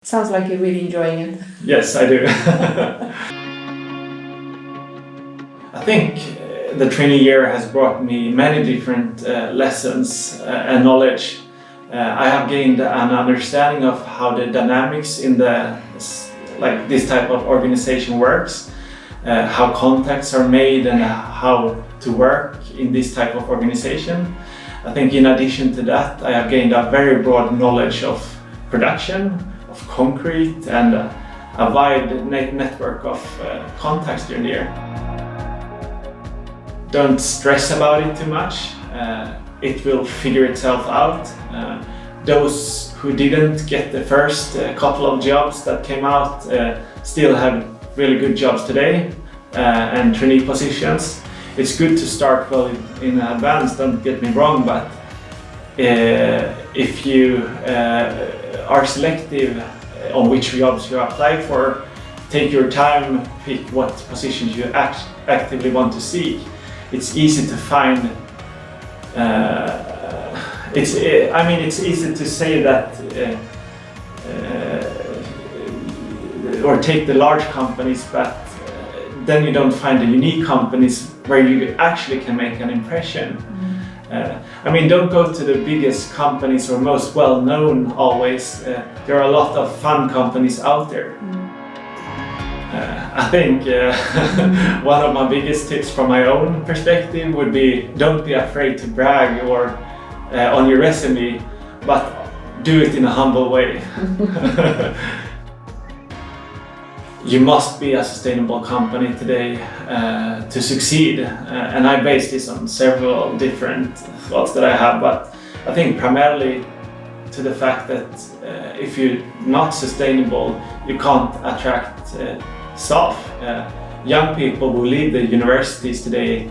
Sounds like you're really enjoying it. Yes, I do. I think the trainee year has brought me many different lessons and knowledge. I have gained an understanding of how the dynamics in this type of organization works, how contacts are made and how to work in this type of organization. I think in addition to that, I have gained a very broad knowledge of production, of concrete, and a wide network of contacts during the year. Don't stress about it too much. It will figure itself out. Those who didn't get the first couple of jobs that came out still have really good jobs today and trainee positions. It's good to start well in advance, don't get me wrong, but if you are selective on which jobs you apply for, take your time, pick what positions you actively want to seek. It's easy to find. It's easy to say that or take the large companies, but then you don't find the unique companies where you actually can make an impression. Don't go to the biggest companies or most well-known always. There are a lot of fun companies out there. I think one of my biggest tips from my own perspective would be don't be afraid to brag or on your resume, but do it in a humble way. You must be a sustainable company today to succeed, and I base this on several different thoughts that I have, but I think primarily to the fact that if you're not sustainable, you can't attract staff. Young people who leave the universities today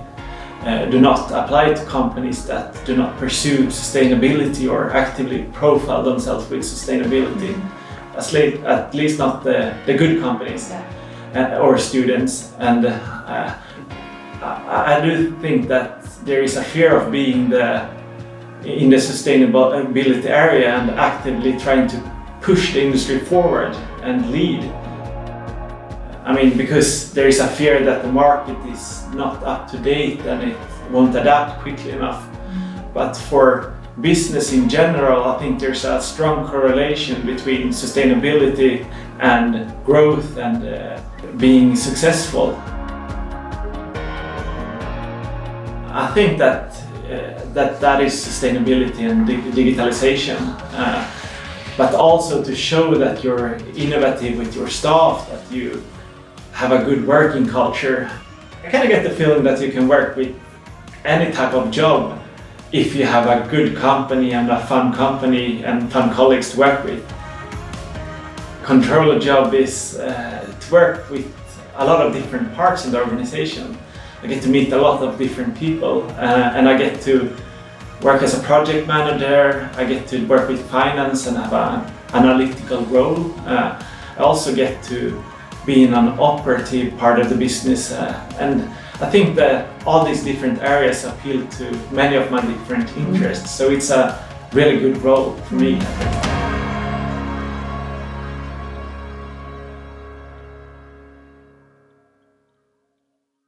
do not apply to companies that do not pursue sustainability or actively profile themselves with sustainability. At least not the good companies or students. And I do think that there is a fear of being in the sustainability area and actively trying to push the industry forward and lead. Because there is a fear that the market is not up to date and it won't adapt quickly enough. But for business in general, I think there's a strong correlation between sustainability and growth and being successful. I think that is sustainability and digitalization, but also to show that you're innovative with your staff, that you have a good working culture. I kind of get the feeling that you can work with any type of job if you have a good company and a fun company and fun colleagues to work with. Controller job is to work with a lot of different parts in the organization. I get to meet a lot of different people and I get to work as a project manager. I get to work with finance and have an analytical role. I also get to be in an operative part of the business and I think that all these different areas appeal to many of my different interests, so it's a really good role for me.